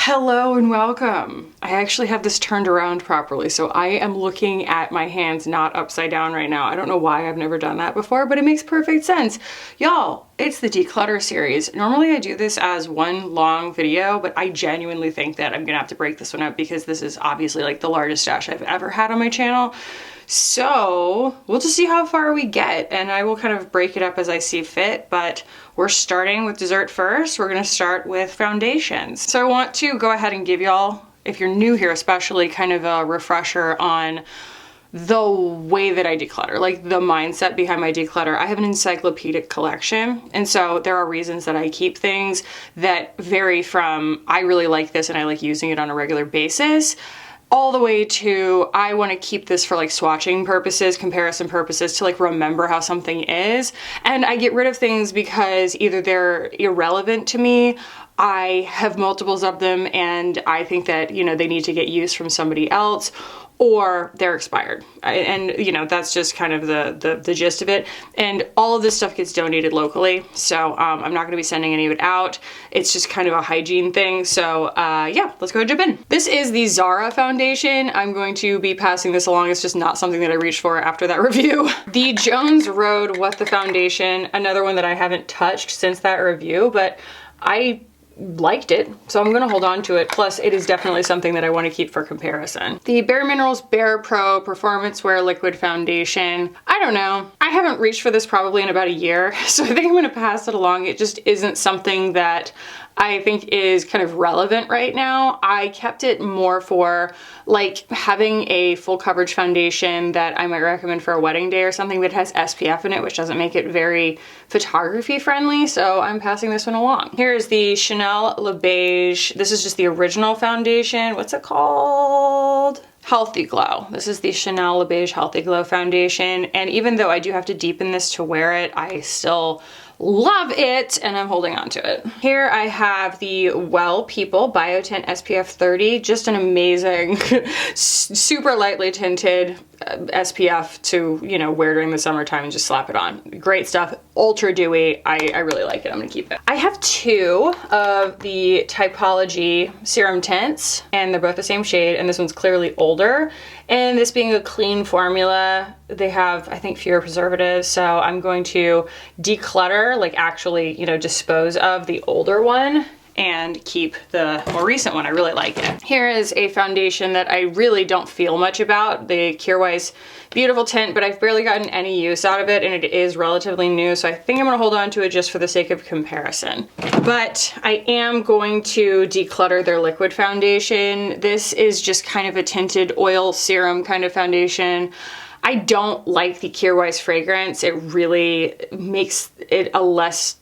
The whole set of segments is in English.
Hello and welcome. I actually have this turned around properly, so I am looking at my hands not upside down right now. I don't know why I've never done that before, but it makes perfect sense. Y'all, it's the declutter series. Normally I do this as one long video, but I genuinely think that I'm gonna have to break this one up because this is obviously like the largest stash I've ever had on my channel. So we'll just see how far we get, and I will kind of break it up as I see fit, but we're starting with dessert first. We're gonna start with foundations. So I want to go ahead and give y'all, if you're new here especially, kind of a refresher on the way that I declutter, like the mindset behind my declutter. I have an encyclopedic collection, and so there are reasons that I keep things that vary from I really like this and I like using it on a regular basis, all the way to I want to keep this for like swatching purposes, comparison purposes, to like remember how something is. And I get rid of things because either they're irrelevant to me, I have multiples of them, and I think that, you know, they need to get used from somebody else, or they're expired. And you know, that's just kind of the gist of it. And all of this stuff gets donated locally, so I'm not gonna be sending any of it out. It's just kind of a hygiene thing. So yeah, let's go jump in. This is the Zara foundation. I'm going to be passing this along. It's just not something that I reached for after that review. The Jones Road What the Foundation, another one that I haven't touched since that review, but I liked it, so I'm gonna hold on to it. Plus, it is definitely something that I want to keep for comparison. The Bare Minerals Bare Pro Performance Wear Liquid Foundation. I don't know. I haven't reached for this probably in about a year, so I think I'm gonna pass it along. It just isn't something that I think is kind of relevant right now. I kept it more for like having a full coverage foundation that I might recommend for a wedding day or something that has SPF in it, which doesn't make it very photography friendly, so I'm passing this one along. Here's the Chanel Le Beige. This is just the original foundation. What's it called? Healthy Glow. This is the Chanel Le Beige Healthy Glow foundation, and even though I do have to deepen this to wear it, I still love it, and I'm holding on to it. Here I have the Well People Biotint SPF 30, just an amazing, super lightly tinted SPF to, you know, wear during the summertime and just slap it on. Great stuff, ultra dewy. I really like it. I'm gonna keep it. I have two of the Typology serum tints, and they're both the same shade, and this one's clearly older. And this being a clean formula, they have, I think, fewer preservatives, so I'm going to declutter, like actually, you know, dispose of the older one and keep the more recent one. I really like it. Here is a foundation that I really don't feel much about, the Curewise Beautiful Tint, but I've barely gotten any use out of it, and it is relatively new, so I think I'm gonna hold on to it just for the sake of comparison. But I am going to declutter their liquid foundation. This is just kind of a tinted oil serum kind of foundation. I don't like the Curewise fragrance. It really makes it a less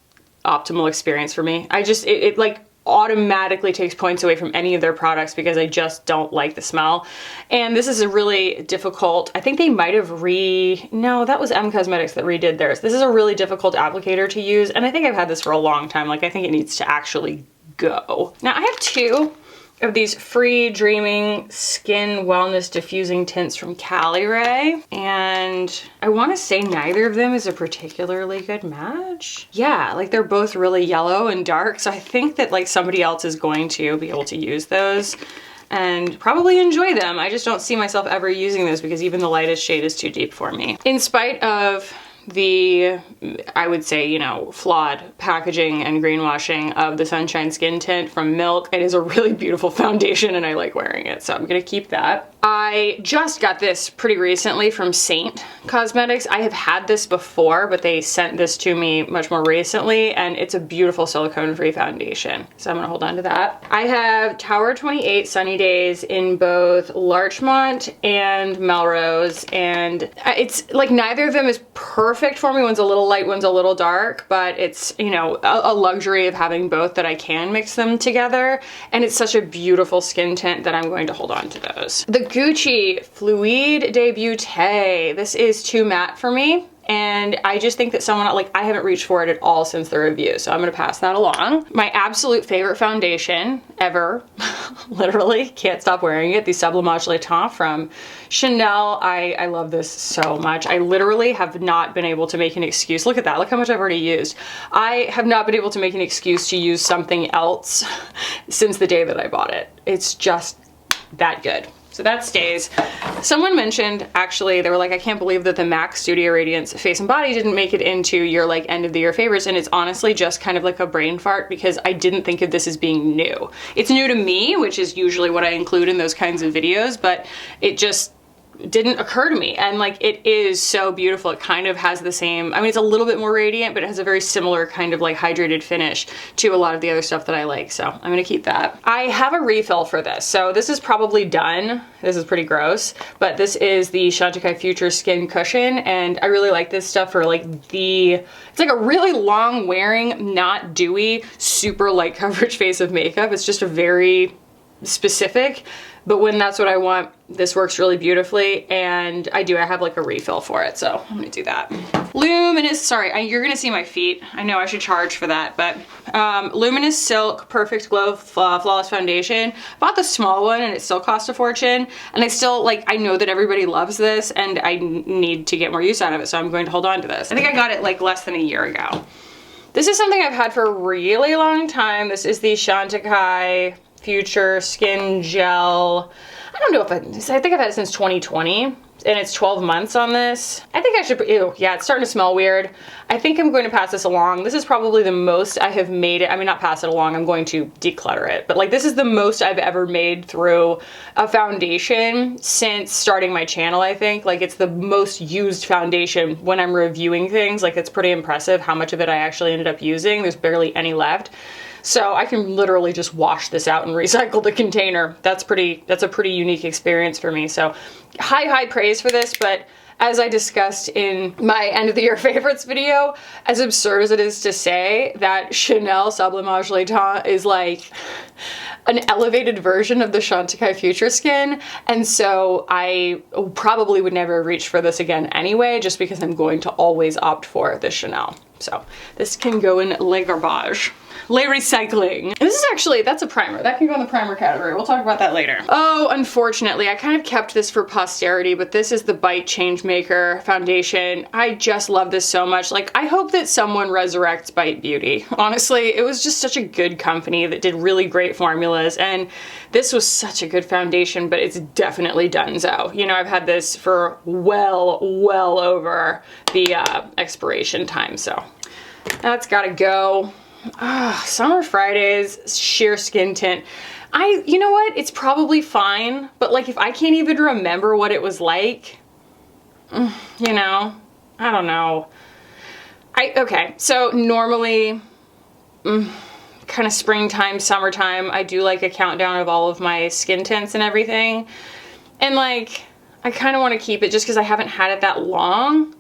optimal experience for me. It like automatically takes points away from any of their products because I just don't like the smell. And this is a really difficult, I think they might have no, that was M Cosmetics that redid theirs. This is a really difficult applicator to use, and I think I've had this for a long time. Like, I think it needs to actually go. Now I have two of these Free Dreaming Skin Wellness Diffusing Tints from Cali Ray, and I want to say neither of them is a particularly good match. Yeah, like they're both really yellow and dark, so I think that like somebody else is going to be able to use those and probably enjoy them. I just don't see myself ever using those because even the lightest shade is too deep for me. In spite of the, I would say, you know, flawed packaging and greenwashing of the Sunshine Skin Tint from Milk, it is a really beautiful foundation and I like wearing it, so I'm gonna keep that. I just got this pretty recently from Saint Cosmetics. I have had this before, but they sent this to me much more recently, and it's a beautiful silicone-free foundation, so I'm gonna hold on to that. I have Tower 28 Sunny Days in both Larchmont and Melrose, and it's like neither of them is perfect for me. One's a little light, one's a little dark, but it's, you know, a luxury of having both that I can mix them together, and it's such a beautiful skin tint that I'm going to hold on to those. The Gucci Fluide de Beauté. This is too matte for me, and I just think that someone, like, I haven't reached for it at all since the review, so I'm gonna pass that along. My absolute favorite foundation ever literally can't stop wearing it. The Sublimage Le Temps from Chanel. I love this so much. I literally have not been able to make an excuse. Look at that. Look how much I've already used. I have not been able to make an excuse to use something else since the day that I bought it. It's just that good. So that stays. Someone mentioned, actually, they were like, I can't believe that the MAC Studio Radiance Face and Body didn't make it into your like end of the year favorites. And it's honestly just kind of like a brain fart because I didn't think of this as being new. It's new to me, which is usually what I include in those kinds of videos, but it just didn't occur to me. And like, it is so beautiful. It kind of has the same, I mean, it's a little bit more radiant, but it has a very similar kind of like hydrated finish to a lot of the other stuff that I like. So I'm gonna keep that. I have a refill for this. So this is probably done. This is pretty gross, but this is the Chantecaille Future Skin Cushion. And I really like this stuff for like it's like a really long wearing, not dewy, super light coverage face of makeup. It's just a very specific, but when that's what I want, this works really beautifully. And I have like a refill for it, so I'm gonna do that. Luminous, sorry, you're gonna see my feet. I know I should charge for that, but Luminous Silk Perfect Glow Flawless Foundation. Bought the small one and it still cost a fortune. And I still, like, I know that everybody loves this and I need to get more use out of it, so I'm going to hold on to this. I think I got it like less than a year ago. This is something I've had for a really long time. This is the Chantecaille Future Skin Gel. I don't know if I think I've had it since 2020 and it's 12 months on this. I think I should, ew, yeah, it's starting to smell weird. I think I'm going to pass this along. This is probably the most I have made it. I mean, not pass it along, I'm going to declutter it, but like this is the most I've ever made through a foundation since starting my channel, I think. Like it's the most used foundation when I'm reviewing things. Like it's pretty impressive how much of it I actually ended up using. There's barely any left. So I can literally just wash this out and recycle the container. That's a pretty unique experience for me. So high praise for this, but as I discussed in my end of the year favorites video, as absurd as it is to say that Chanel Sublimage Le Temps is like an elevated version of the Chantecaille Future Skin. And so I probably would never reach for this again anyway, just because I'm going to always opt for the Chanel. So this can go in le garbage. Le recycling. And this is actually, that's a primer. That can go in the primer category. We'll talk about that later. Oh, unfortunately, I kind of kept this for posterity, but this is the Bite Changemaker foundation. I just love this so much. Like, I hope that someone resurrects Bite Beauty. Honestly, it was just such a good company that did really great formulas, and this was such a good foundation, but it's definitely donezo. You know, I've had this for well over the expiration time, so that's gotta go. Summer Fridays Sheer Skin Tint. You know what? It's probably fine, but like if I can't even remember what it was like, you know, I don't know. Okay, so normally, kind of springtime, summertime, I do like a countdown of all of my skin tints and everything. And like, I kind of want to keep it just because I haven't had it that long.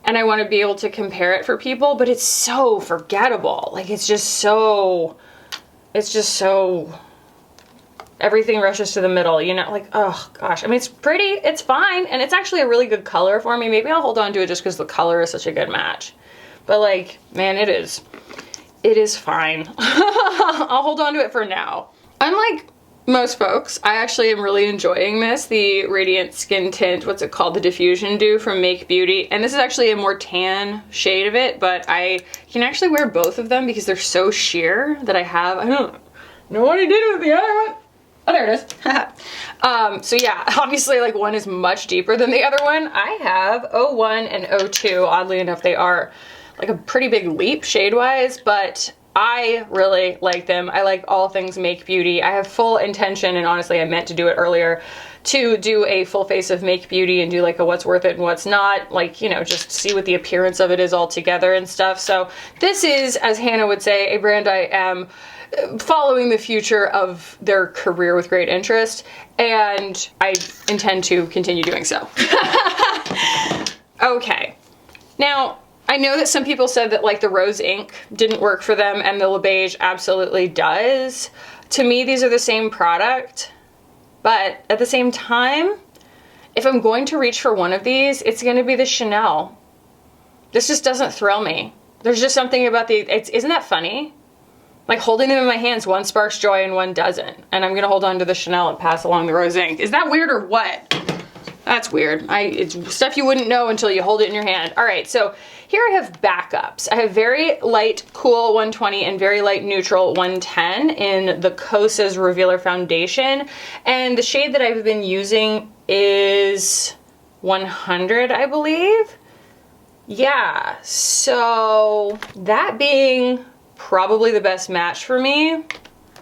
And I want to be able to compare it for people, but it's so forgettable. Like, it's just so, everything rushes to the middle, you know, like, oh gosh. I mean, it's pretty, it's fine, and it's actually a really good color for me. Maybe I'll hold on to it just because the color is such a good match. But like, man, it is fine. I'll hold on to it for now. Unlike most folks, I actually am really enjoying this, the Radiant Skin Tint, what's it called, the Diffusion Dew from Make Beauty. And this is actually a more tan shade of it, but I can actually wear both of them because they're so sheer that I don't know what I did with the other one. Oh, there it is. So yeah, obviously like one is much deeper than the other one. I have 01 and 02, oddly enough, they are like a pretty big leap shade-wise, but I really like them. I like all things Make Beauty. I have full intention, and honestly I meant to do it earlier, to do a full face of Make Beauty and do like a what's worth it and what's not, like, you know, just see what the appearance of it is all together and stuff. So this is, as Hannah would say, a brand I am following the future of their career with great interest, and I intend to continue doing so. Okay, now I know that some people said that like the rose ink didn't work for them and the Le Beige absolutely does. To me, these are the same product, but at the same time, if I'm going to reach for one of these, it's going to be the Chanel. This just doesn't thrill me. There's just something about isn't that funny? Like holding them in my hands, one sparks joy and one doesn't. And I'm gonna hold on to the Chanel and pass along the rose ink. Is that weird or what? That's weird. It's stuff you wouldn't know until you hold it in your hand. All right, so here I have backups. I have very light cool 120 and very light neutral 110 in the Kosas Revealer Foundation. And the shade that I've been using is 100, I believe. Yeah, so that being probably the best match for me.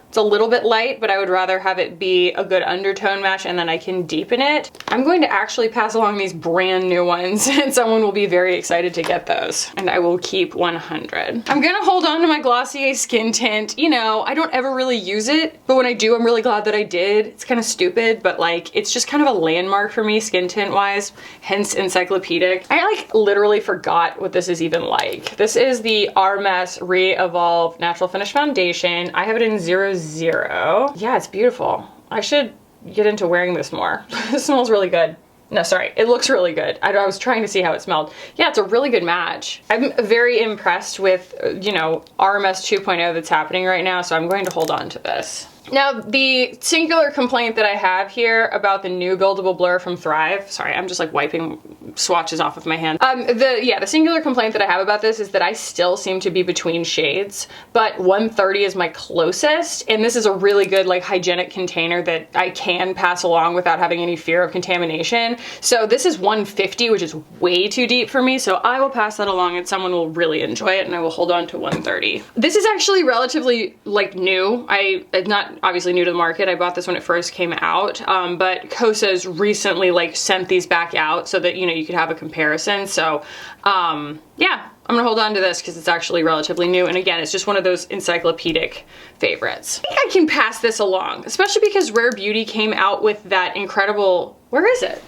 It's a little bit light, but I would rather have it be a good undertone match and then I can deepen it. I'm going to actually pass along these brand new ones and someone will be very excited to get those. And I will keep 100. I'm gonna hold on to my Glossier skin tint. You know, I don't ever really use it, but when I do, I'm really glad that I did. It's kind of stupid, but like, it's just kind of a landmark for me skin tint wise, hence encyclopedic. I like literally forgot what this is even like. This is the Hermes Re-Evolve Natural Finish Foundation. I have it in 00. Yeah, it's beautiful. I should get into wearing this more. It smells really good. No, sorry, it looks really good. I was trying to see how it smelled. Yeah, it's a really good match. I'm very impressed with, you know, RMS 2.0 that's happening right now, so I'm going to hold on to this. Now, the singular complaint that I have here about the new buildable blur from Thrive, sorry, I'm just like wiping swatches off of my hand. The singular complaint that I have about this is that I still seem to be between shades, but 130 is my closest, and this is a really good like hygienic container that I can pass along without having any fear of contamination. So this is 150, which is way too deep for me, so I will pass that along and someone will really enjoy it, and I will hold on to 130. This is actually relatively like new. It's not obviously new to the market. I bought this when it first came out, but Kosas recently like sent these back out so that, you know, you could have a comparison. So yeah, I'm gonna hold on to this because it's actually relatively new. And again, it's just one of those encyclopedic favorites. I think I can pass this along, especially because Rare Beauty came out with that incredible, where is it?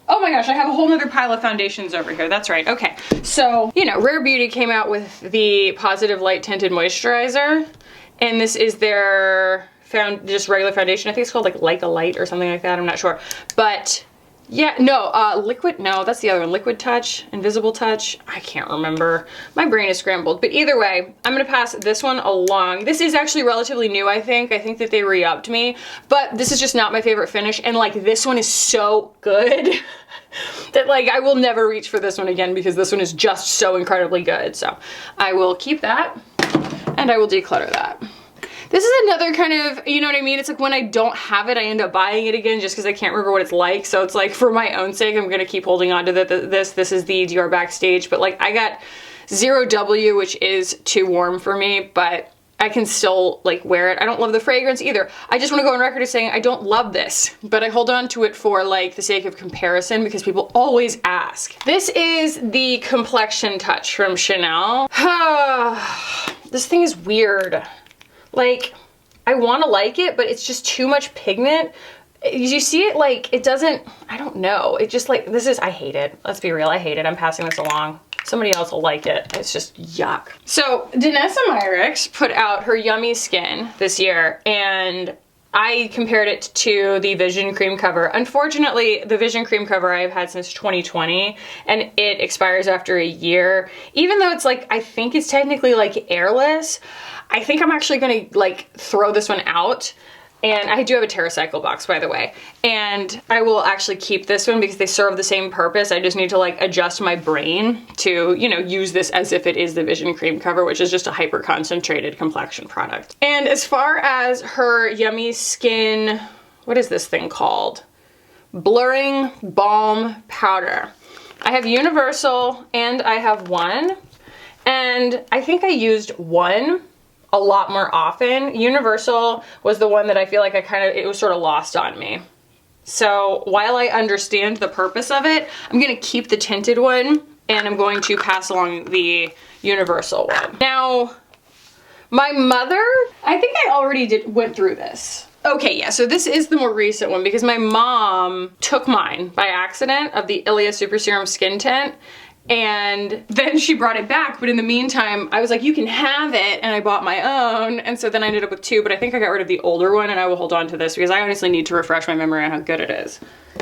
Oh my gosh, I have a whole nother pile of foundations over here. That's right, okay. So, you know, Rare Beauty came out with the Positive Light Tinted Moisturizer. And this is their just regular foundation. I think it's called like a Light or something like that. I'm not sure. But yeah, no, Liquid, no, that's the other one. Liquid Touch, Invisible Touch. I can't remember. My brain is scrambled. But either way, I'm gonna pass this one along. This is actually relatively new, I think. I think that they re-upped me. But this is just not my favorite finish. And like this one is so good that like I will never reach for this one again because this one is just so incredibly good. So I will keep that. And I will declutter that. This is another kind of, you know what I mean? It's like when I don't have it, I end up buying it again just because I can't remember what it's like. So it's like for my own sake, I'm gonna keep holding on to this. This is the Dior Backstage, but like I got 0W, which is too warm for me, but I can still like wear it. I don't love the fragrance either. I just want to go on record as saying I don't love this, but I hold on to it for like the sake of comparison because people always ask. This is the Complexion Touch from Chanel. This thing is weird. Like, I want to like it, but it's just too much pigment. You see it like, it doesn't, I don't know. It just like, I hate it. Let's be real, I hate it. I'm passing this along. Somebody else will like it. It's just yuck. So Danessa Myricks put out her Yummy Skin this year, and I compared it to the Vision Cream Cover. Unfortunately, the Vision Cream Cover I've had since 2020, and it expires after a year. Even though it's like, I think it's technically like airless, I think I'm actually gonna like throw this one out. And I do have a TerraCycle box, by the way. And I will actually keep this one because they serve the same purpose. I just need to like adjust my brain to, you know, use this as if it is the Vision Cream Cover, which is just a hyper concentrated complexion product. And as far as her Yummy Skin, what is this thing called? Blurring Balm Powder. I have Universal and I have one. And I think I used one a lot more often. Universal was the one that I feel like it was sort of lost on me. So while I understand the purpose of it, I'm gonna keep the tinted one and I'm going to pass along the Universal one. Now, my mother, I think I already went through this. Okay, yeah, so this is the more recent one because my mom took mine by accident of the Ilia Super Serum Skin Tint. And then she brought it back, but in the meantime, I was like, you can have it, and I bought my own, and so then I ended up with 2, but I think I got rid of the older one, and I will hold on to this because I honestly need to refresh my memory on how good it is.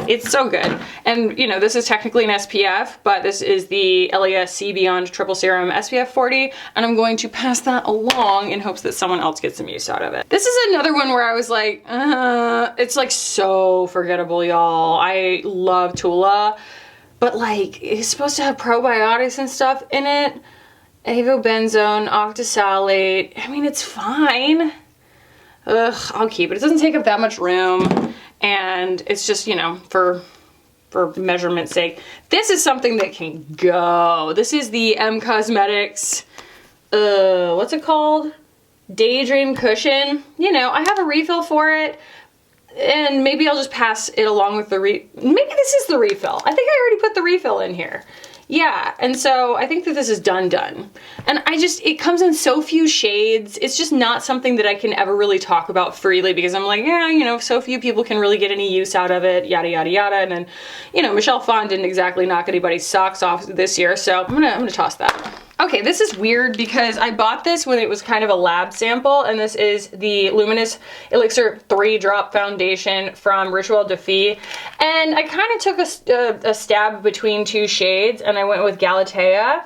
It's so good. And you know, this is technically an SPF, but this is the Elia C Beyond Triple Serum SPF 40, and I'm going to pass that along in hopes that someone else gets some use out of it. This is another one where I was like, it's like so forgettable, y'all. I love Tula, but like, it's supposed to have probiotics and stuff in it. Avobenzone, octisalate. I mean, it's fine. Ugh, I'll keep it. It doesn't take up that much room, and it's just, you know, for measurement's sake. This is something that can go. This is the Cosmetics, what's it called? Daydream Cushion. You know, I have a refill for it, and maybe I'll just pass it along with the maybe this is the refill. I think I already put the refill in here. Yeah, and so I think that this is done. And it comes in so few shades. It's just not something that I can ever really talk about freely because I'm like, yeah, you know, so few people can really get any use out of it, yada, yada, yada. And then, you know, Michelle Phan didn't exactly knock anybody's socks off this year, so I'm gonna toss that. Okay, this is weird because I bought this when it was kind of a lab sample, and this is the Luminous Elixir 3-Drop Foundation from Rituel de Fille. And I kind of took a stab between 2 shades, and I went with Galatea,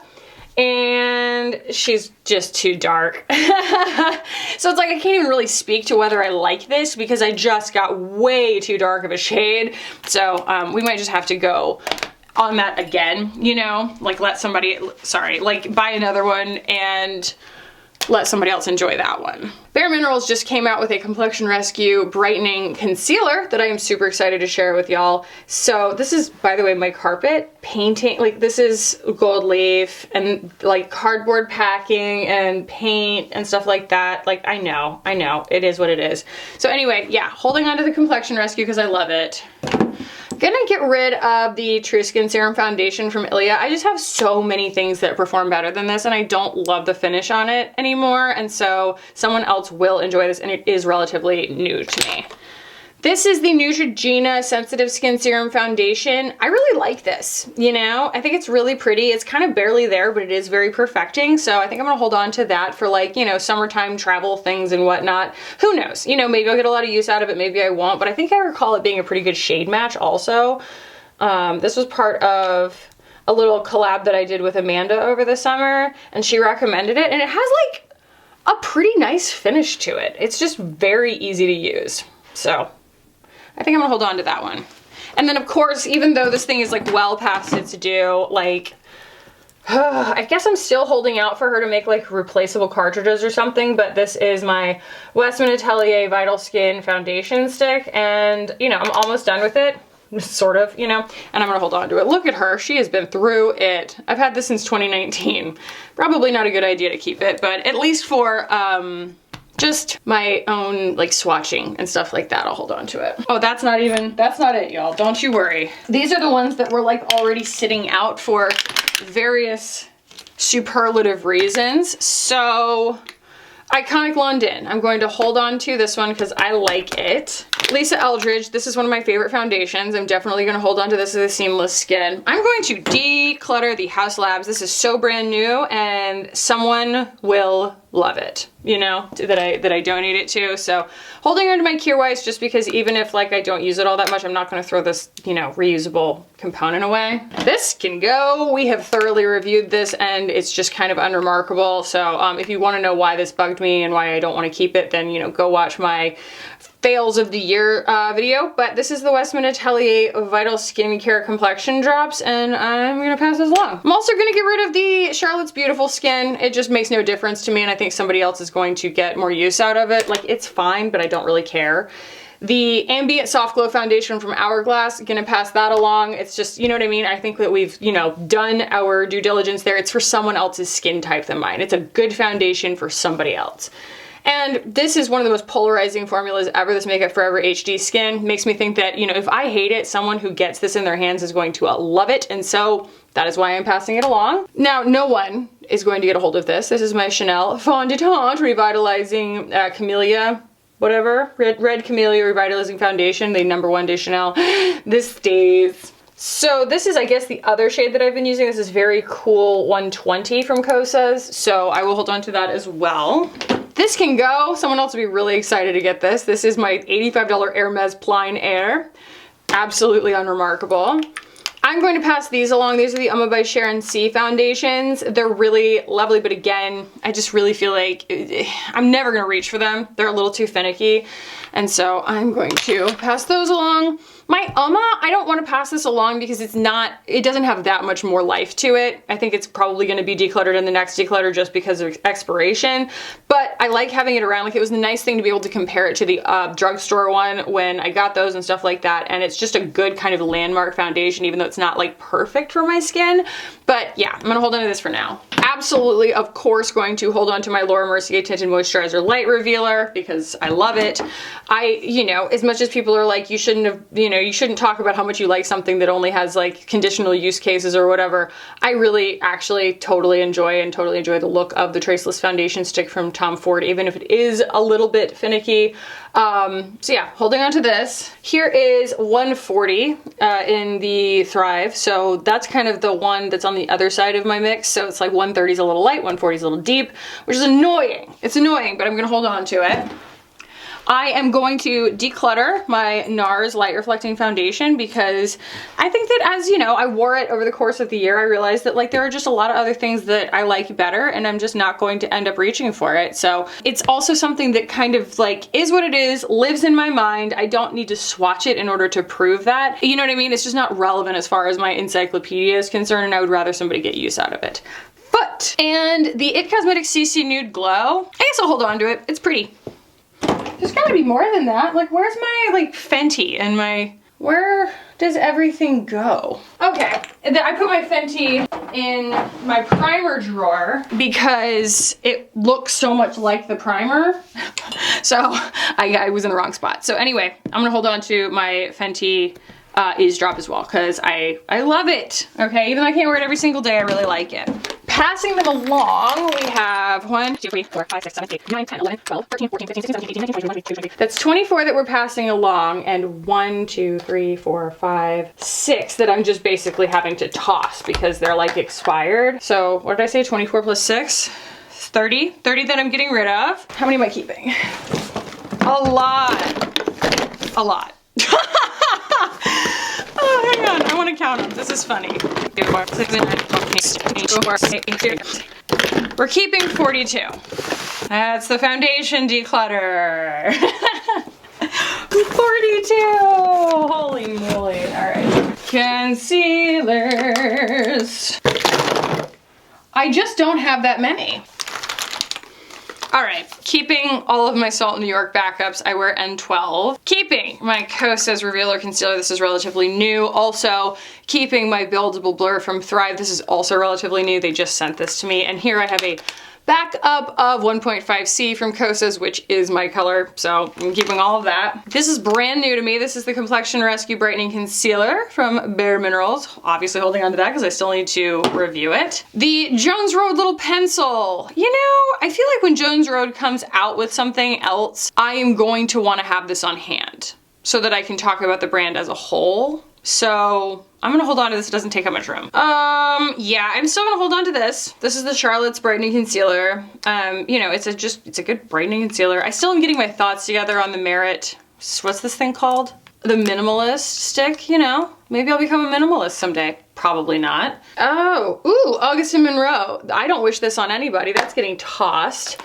and she's just too dark. So it's like I can't even really speak to whether I like this because I just got way too dark of a shade. So we might just have to go on that again, you know, like let somebody, like buy another one and let somebody else enjoy that one. Bare Minerals just came out with a Complexion Rescue Brightening Concealer that I am super excited to share with y'all. So this is, by the way, my carpet painting. Like, this is gold leaf and like cardboard packing and paint and stuff like that. Like, I know, it is what it is. So anyway, yeah, holding on to the Complexion Rescue because I love it. Gonna get rid of the True Skin Serum Foundation from Ilia. I just have so many things that perform better than this, and I don't love the finish on it anymore, and so someone else will enjoy this, and it is relatively new to me. This is the Neutrogena Sensitive Skin Serum Foundation. I really like this, you know? I think it's really pretty. It's kind of barely there, but it is very perfecting, so I think I'm gonna hold on to that for, like, you know, summertime travel things and whatnot. Who knows? You know, maybe I'll get a lot of use out of it, maybe I won't, but I think I recall it being a pretty good shade match also. This was part of a little collab that I did with Amanda over the summer, and she recommended it, and it has, like, a pretty nice finish to it. It's just very easy to use, so I think I'm gonna hold on to that one. And then of course, even though this thing is like well past its due, like, I guess I'm still holding out for her to make like replaceable cartridges or something, but this is my Westman Atelier Vital Skin Foundation Stick, and you know, I'm almost done with it, sort of, you know, and I'm gonna hold on to it. Look at her, she has been through it. I've had this since 2019. Probably not a good idea to keep it, but at least for, just my own like swatching and stuff like that, I'll hold on to it. Oh, that's not it, y'all. Don't you worry. These are the ones that were like already sitting out for various superlative reasons. So, Iconic London. I'm going to hold on to this one because I like it. Lisa Eldridge, this is one of my favorite foundations. I'm definitely going to hold on to this as a seamless skin. I'm going to declutter the Haus Labs. This is so brand new and someone will love it, you know, that I donate it to. So holding on to my Cure Wipes just because even if like I don't use it all that much, I'm not going to throw this, you know, reusable component away. This can go. We have thoroughly reviewed this and it's just kind of unremarkable. So if you want to know why this bugged me and why I don't want to keep it, then, you know, go watch my fails of the year video. But this is the Westman Atelier Vital Skincare Complexion Drops, and I'm gonna pass this along. I'm also gonna get rid of the Charlotte's Beautiful Skin. It just makes no difference to me, and I think somebody else is going to get more use out of it. Like, it's fine, but I don't really care. The Ambient Soft Glow Foundation from Hourglass, gonna pass that along. It's just, you know what I mean? I think that we've, you know, done our due diligence there. It's for someone else's skin type than mine. It's a good foundation for somebody else. And this is one of the most polarizing formulas ever, this Makeup Forever HD Skin. Makes me think that, you know, if I hate it, someone who gets this in their hands is going to love it, and so that is why I'm passing it along. Now, no one is going to get a hold of this. This is my Chanel Fondant Revitalizing Camellia, whatever, Red Camellia Revitalizing Foundation, the #1 de Chanel. This stays So this is, I guess, the other shade that I've been using. This is Very Cool 120 from Kosas. So I will hold on to that as well. This can go. Someone else will be really excited to get this. This is my $85 Hermes Plein Air. Absolutely unremarkable. I'm going to pass these along. These are the Uma by Sharon C foundations. They're really lovely, but again, I just really feel like I'm never gonna reach for them. They're a little too finicky. And so I'm going to pass those along. My Uma, I don't want to pass this along because it doesn't have that much more life to it. I think it's probably going to be decluttered in the next declutter just because of expiration. But I like having it around. Like, it was a nice thing to be able to compare it to the drugstore one when I got those and stuff like that. And it's just a good kind of landmark foundation, even though it's not like perfect for my skin. But yeah, I'm gonna hold on to this for now. Absolutely, of course, going to hold on to my Laura Mercier Tinted Moisturizer Light Revealer because I love it. You know, as much as people are like, you shouldn't talk about how much you like something that only has like conditional use cases or whatever. I really actually totally enjoy the look of the Traceless Foundation Stick from Tom Ford, even if it is a little bit finicky. So yeah, holding on to this. Here is 140 in the Thrive. So that's kind of the one that's on the other side of my mix. So it's like 130 is a little light, 140 is a little deep, which is annoying. It's annoying, but I'm gonna hold on to it. I am going to declutter my NARS Light Reflecting Foundation because I think that, as you know, I wore it over the course of the year. I realized that like there are just a lot of other things that I like better and I'm just not going to end up reaching for it. So it's also something that kind of like is what it is, lives in my mind. I don't need to swatch it in order to prove that. You know what I mean? It's just not relevant as far as my encyclopedia is concerned, and I would rather somebody get use out of it. And the IT Cosmetics CC Nude Glow, I guess I'll hold on to it. It's pretty. There's gotta be more than that. Like, where's my, like, Fenty and my, where does everything go? Okay, I put my Fenty in my primer drawer because it looks so much like the primer. So I was in the wrong spot. So anyway, I'm gonna hold on to my Fenty Eavesdrop as well because I love it. Okay, even though I can't wear it every single day, I really like it. Passing them along, we have 1, 2, 3, 4, 5, 6, 7, 8, 9, 10, 11, 12, 13, 14, 15, 16, 17, 18, 19, 20, 21, 22, 23. That's 24 that we're passing along, and 1, 2, 3, 4, 5, 6 that I'm just basically having to toss because they're like expired. So what did I say, 24 plus 6? 30. 30 that I'm getting rid of. How many am I keeping? A lot. A lot. Oh, hang on, I want to count them. This is funny. We're keeping 42. That's the foundation declutter. 42! Holy moly. Alright. Concealers. I just don't have that many. Alright, keeping all of my Salt New York backups, I wear N12. Keeping my Kosas Revealer Concealer, this is relatively new. Also, keeping my Buildable Blur from Thrive, this is also relatively new. They just sent this to me. And here I have a backup of 1.5C from Kosas, which is my color, so I'm keeping all of that. This is brand new to me. This is the Complexion Rescue Brightening Concealer from Bare Minerals. Obviously holding on to that because I still need to review it. The Jones Road Little Pencil. You know, I feel like when Jones Road comes out with something else, I am going to want to have this on hand so that I can talk about the brand as a whole. So I'm gonna hold on to this. It doesn't take up much room. Yeah, I'm still gonna hold on to this. This is the Charlotte's Brightening Concealer. You know, it's a good brightening concealer. I still am getting my thoughts together on the Merit, what's this thing called? The Minimalist stick, you know? Maybe I'll become a minimalist someday. Probably not. Oh, ooh, August and Monroe. I don't wish this on anybody. That's getting tossed.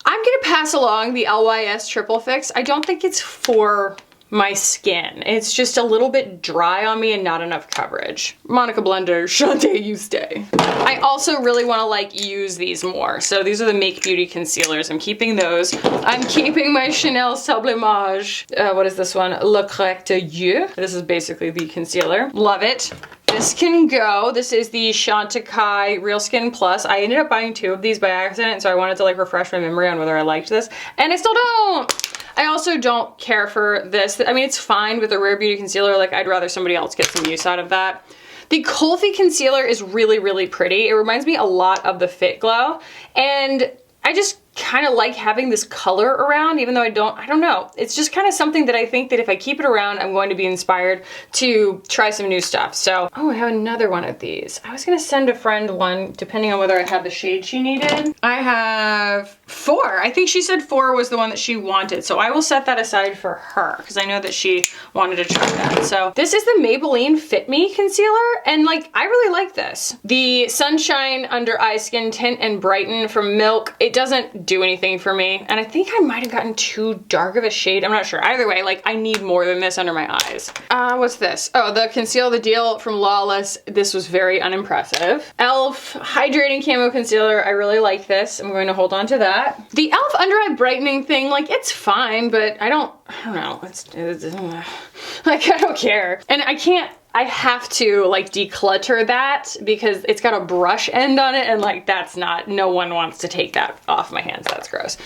I'm gonna pass along the LYS Triple Fix. I don't think it's for my skin. It's just a little bit dry on me and not enough coverage. Monica Blender, Shante, you stay. I also really want to like use these more. So these are the Make Beauty concealers. I'm keeping those. I'm keeping my Chanel Sublimage. What is this one? Le Correct Yeux. This is basically the concealer. Love it. This can go. This is the Chantecaille Real Skin Plus. I ended up buying 2 of these by accident, so I wanted to like refresh my memory on whether I liked this, and I still don't. I also don't care for this. I mean, it's fine with a Rare Beauty concealer. Like, I'd rather somebody else get some use out of that. The Kulfi concealer is really, really pretty. It reminds me a lot of the Fit Glow, and I just kind of like having this color around, even though I don't know. It's just kind of something that I think that if I keep it around, I'm going to be inspired to try some new stuff. So, oh, I have another one of these. I was gonna send a friend one, depending on whether I had the shade she needed. I have 4. I think she said 4 was the one that she wanted. So I will set that aside for her because I know that she wanted to try that. So this is the Maybelline Fit Me concealer. And like, I really like this. The Sunshine Under Eye Skin Tint and Brighten from Milk. It doesn't do anything for me. And I think I might've gotten too dark of a shade. I'm not sure. Either way, like I need more than this under my eyes. What's this? Oh, the Conceal the Deal from Lawless. This was very unimpressive. e.l.f. Hydrating Camo Concealer. I really like this. I'm going to hold on to that. The e.l.f. Under Eye Brightening thing, like it's fine, but I don't know. It's like, I don't care. And I have to like declutter that because it's got a brush end on it and like that's not, no one wants to take that off my hands. That's gross.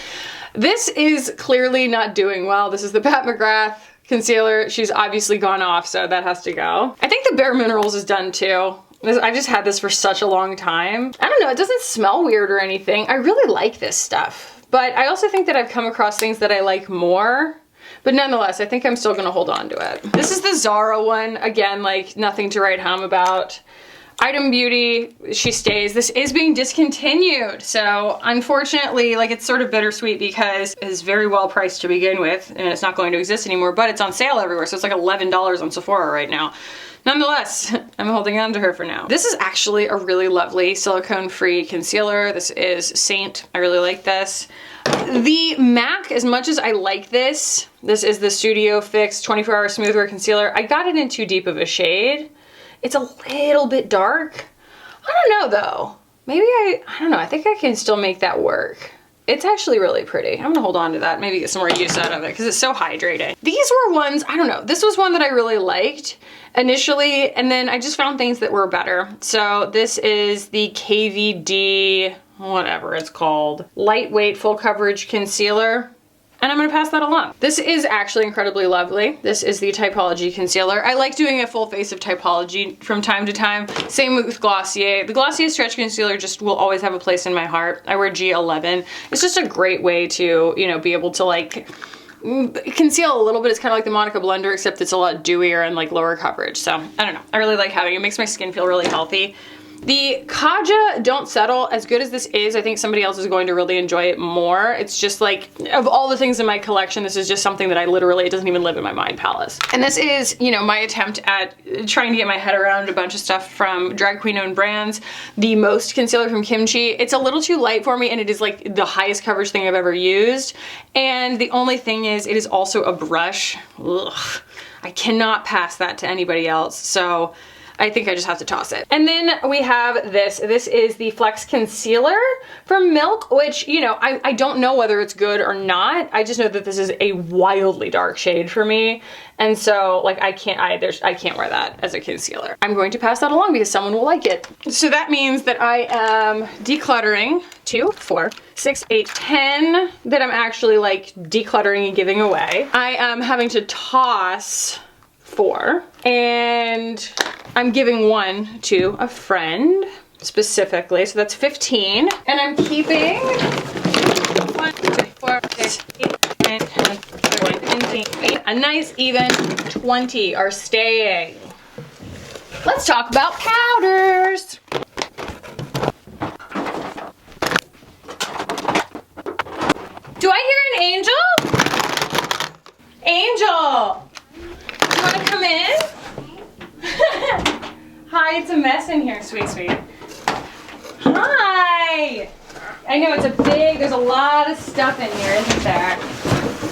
This is clearly not doing well. This is the Pat McGrath concealer. She's obviously gone off, so that has to go. I think the Bare Minerals is done too. I've just had this for such a long time. I don't know, it doesn't smell weird or anything. I really like this stuff, but I also think that I've come across things that I like more. But nonetheless, I think I'm still gonna hold on to it. This is the Zara one. Again, like nothing to write home about. Item Beauty, she stays. This is being discontinued. So unfortunately, like it's sort of bittersweet because it's very well priced to begin with and it's not going to exist anymore, but it's on sale everywhere. So it's like $11 on Sephora right now. Nonetheless, I'm holding on to her for now. This is actually a really lovely silicone-free concealer. This is Saint. I really like this. The MAC, as much as I like this is the Studio Fix 24-Hour Smooth Wear Concealer. I got it in too deep of a shade. It's a little bit dark. I don't know though. Maybe I don't know. I think I can still make that work. It's actually really pretty. I'm gonna hold on to that, maybe get some more use out of it because it's so hydrating. These were ones, I don't know, this was one that I really liked initially, and then I just found things that were better. So this is the KVD, whatever it's called, Lightweight Full Coverage Concealer. And I'm gonna pass that along. This is actually incredibly lovely. This is the Typology concealer. I like doing a full face of Typology from time to time. Same with Glossier. The Glossier Stretch Concealer just will always have a place in my heart. I wear G11. It's just a great way to, you know, be able to like conceal a little bit. It's kind of like the Monica Blender, except it's a lot dewier and like lower coverage. So I don't know. I really like having it. It makes my skin feel really healthy. The Kaja Don't Settle, as good as this is, I think somebody else is going to really enjoy it more. It's just like, of all the things in my collection, this is just something that I literally, it doesn't even live in my mind palace. And this is, you know, my attempt at trying to get my head around a bunch of stuff from drag queen owned brands. The Most concealer from Kimchi. It's a little too light for me and it is like the highest coverage thing I've ever used. And the only thing is, it is also a brush. Ugh. I cannot pass that to anybody else. So I think I just have to toss it. And then we have this. This is the Flex Concealer from Milk, which, you know, I don't know whether it's good or not. I just know that this is a wildly dark shade for me. And so like I can't wear that as a concealer. I'm going to pass that along because someone will like it. So that means that I am decluttering 2, 4, 6, 8, 10 that I'm actually like decluttering and giving away. I am having to toss 4 and I'm giving 1 to a friend specifically, so that's 15. And I'm keeping 1, 2, 4, 6, 8, 9, 10, 11, 15, a nice even 20 are staying. Let's talk about powders. Do I hear an angel? Angel! You wanna come in? Hi, it's a mess in here, sweet. Hi! I know there's a lot of stuff in here, isn't there?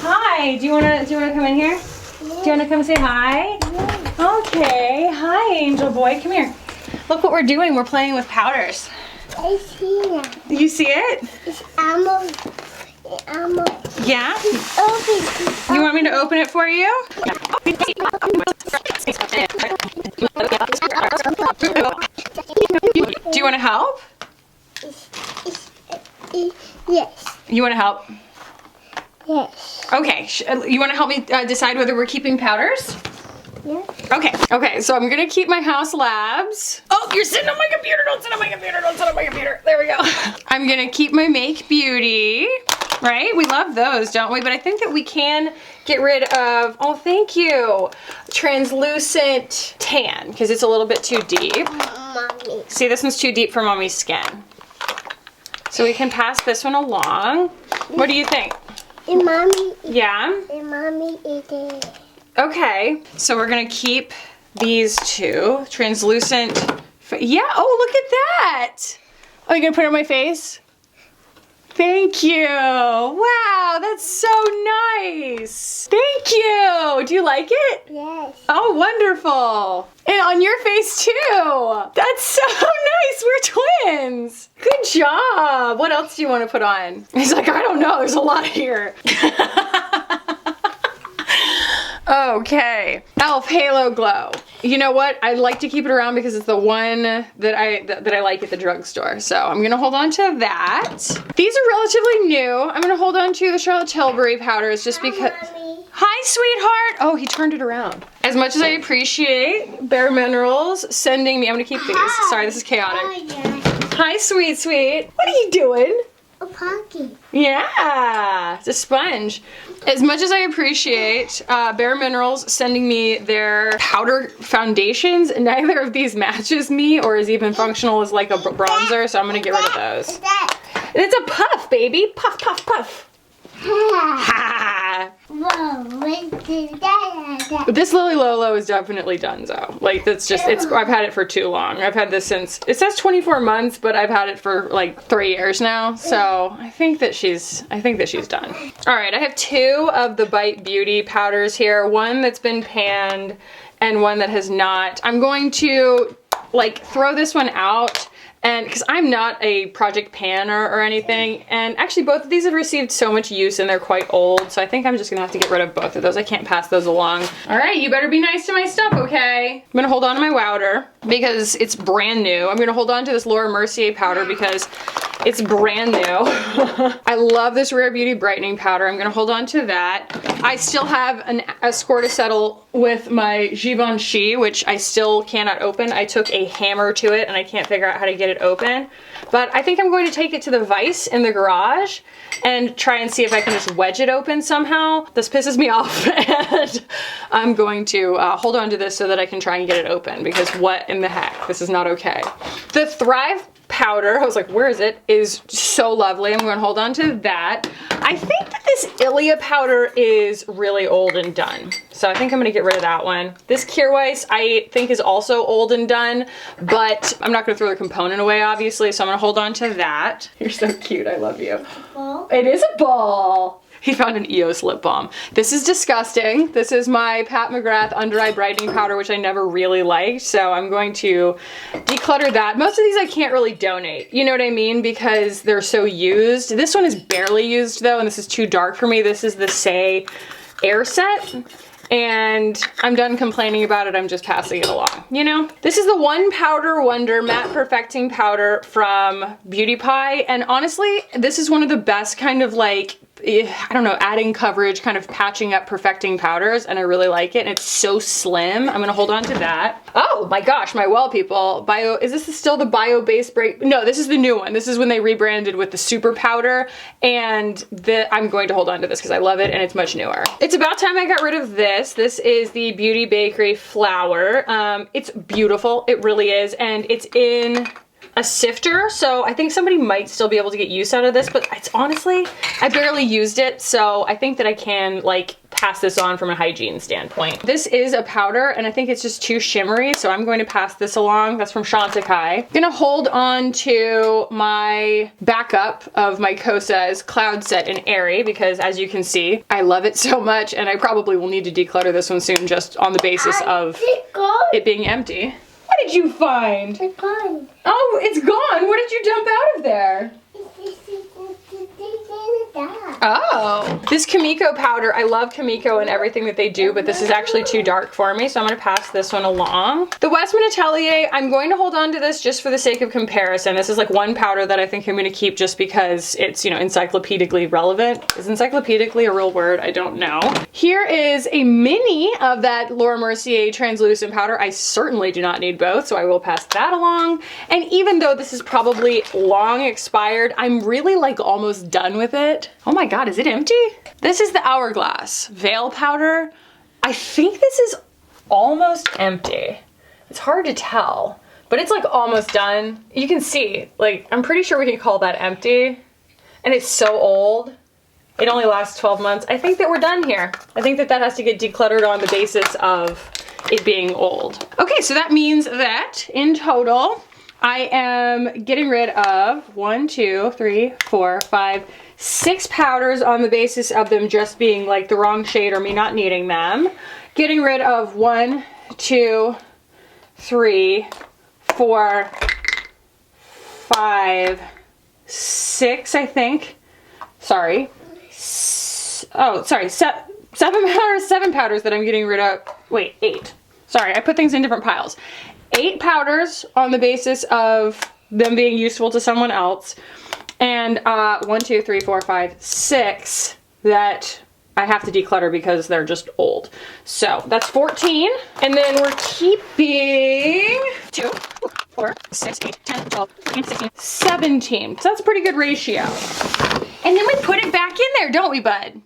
Hi, do you wanna come in here? Do you wanna come say hi? Okay, hi, angel boy, come here. Look what we're doing, we're playing with powders. I see it. You see it? It's almost. Yeah? Open. You want me to open it for you? Do you want to help? Yes. You want to help? Yes. Okay. You want to help me decide whether we're keeping powders? Yeah. Okay, so I'm gonna keep my house labs. Oh, you're sitting on my computer, don't sit on my computer, don't sit on my computer. There we go. I'm gonna keep my Make Beauty, right? We love those, don't we? But I think that we can get rid of, oh, thank you, translucent tan, because it's a little bit too deep. Mommy. See, this one's too deep for mommy's skin. So we can pass this one along. What do you think? And mommy. Yeah? And mommy is it. Okay, so we're gonna keep these two. Translucent, yeah, oh, look at that. Oh, you gonna put it on my face? Thank you. Wow, that's so nice. Thank you. Do you like it? Yes. Oh, wonderful. And on your face too. That's so nice. We're twins. Good job. What else do you want to put on? He's like, I don't know. There's a lot here. Okay, e.l.f. Halo Glow. You know what? I like to keep it around because it's the one that I like at the drugstore. So I'm gonna hold on to that. These are relatively new. I'm gonna hold on to the Charlotte Tilbury powders just because. Mommy. Hi, sweetheart. Oh, he turned it around. As much as I appreciate Bare Minerals sending me, I'm gonna keep these. Sorry, this is chaotic. Oh, yeah. Hi, sweet. What are you doing? A pocket. Yeah, it's a sponge. As much as I appreciate Bare Minerals sending me their powder foundations, neither of these matches me or is even functional as like a bronzer, so I'm gonna get rid of those. It's a puff, baby. Puff, puff, puff. Ha! Whoa, But this Lily Lolo is definitely donezo. Like that's just, I've had it for too long. I've had this since, it says 24 months, but I've had it for like 3 years now. So I think that she's done. All right, I have 2 of the Bite Beauty powders here. One that's been panned and one that has not. I'm going to like throw this one out. And because I'm not a project panner or anything, and actually both of these have received so much use and they're quite old, so I think I'm just gonna have to get rid of both of those. I can't pass those along. All right, you better be nice to my stuff, okay? I'm gonna hold on to my Wowder because it's brand new. I'm gonna hold on to this Laura Mercier powder because it's brand new. I love this Rare Beauty brightening powder. I'm gonna hold on to that. I still have a squirt to settle with my Givenchy, which I still cannot open. I took a hammer to it and I can't figure out how to get it open. But I think I'm going to take it to the vise in the garage and try and see if I can just wedge it open somehow. This pisses me off and I'm going to hold on to this so that I can try and get it open because what in the heck? This is not okay. The Thrive powder, I was like, where is it? Is so lovely. I'm going to hold on to that. I think that this Ilia powder is really old and done. So I think I'm going to get rid of that one. This Kierweiss I think is also old and done, but I'm not going to throw the component away, obviously, so I'm going to hold on to that. You're so cute. I love you. Ball. It is a ball. He found an EOS lip balm. This is disgusting. This is my Pat McGrath under eye brightening powder, which I never really liked. So I'm going to declutter that. Most of these I can't really donate. You know what I mean? Because they're so used. This one is barely used though, and this is too dark for me. This is the Say Air Set. And I'm done complaining about it. I'm just passing it along, you know? This is the One Powder Wonder Matte Perfecting Powder from Beauty Pie. And honestly, this is one of the best kind of like, I don't know, adding coverage, kind of patching up perfecting powders, and I really like it. And it's so slim. I'm gonna hold on to that. Oh my gosh, my well people. Is this still the Bio Base Break? No, this is the new one. This is when they rebranded with the Super Powder, and I'm going to hold on to this because I love it and it's much newer. It's about time I got rid of this. This is the Beauty Bakery Flour. It's beautiful, it really is, and it's in a sifter, so I think somebody might still be able to get use out of this, but it's honestly, I barely used it, so I think that I can like pass this on from a hygiene standpoint. This is a powder and I think it's just too shimmery, so I'm going to pass this along. That's from Chantecaille. I'm gonna hold on to my backup of my Kosas Cloud Set in Airy because as you can see, I love it so much and I probably will need to declutter this one soon just on the basis of it being empty. What did you find? It's gone. Oh, it's gone. What did you dump out of there? It's in the dog. Oh, this Kimiko powder, I love Kimiko and everything that they do, but this is actually too dark for me, so I'm gonna pass this one along. The Westman Atelier, I'm going to hold on to this just for the sake of comparison. This is like one powder that I think I'm gonna keep just because it's, you know, encyclopedically relevant. Is encyclopedically a real word? I don't know. Here is a mini of that Laura Mercier translucent powder. I certainly do not need both, so I will pass that along. And even though this is probably long expired, I'm really like almost done with it. Oh my God, is it empty? This is the Hourglass Veil powder. I think this is almost empty. It's hard to tell, but it's like almost done. You can see, like, I'm pretty sure we can call that empty. And it's so old. It only lasts 12 months. I think that we're done here. I think that that has to get decluttered on the basis of it being old. Okay, so that means that in total, I am getting rid of 6 powders on the basis of them just being like the wrong shade or me not needing them. Getting rid of 1, 2, 3, 4, 5, 6, I think. Sorry. Oh, sorry, 7 powders that I'm getting rid of. Wait, 8. Sorry, I put things in different piles. 8 powders on the basis of them being useful to someone else. And 1, 2, 3, 4, 5, 6 that I have to declutter because they're just old. So that's 14. And then we're keeping 2, 4, 6, 8, 10, 12, 13, 16, 17. So that's a pretty good ratio. And then we put it back in there, don't we, bud?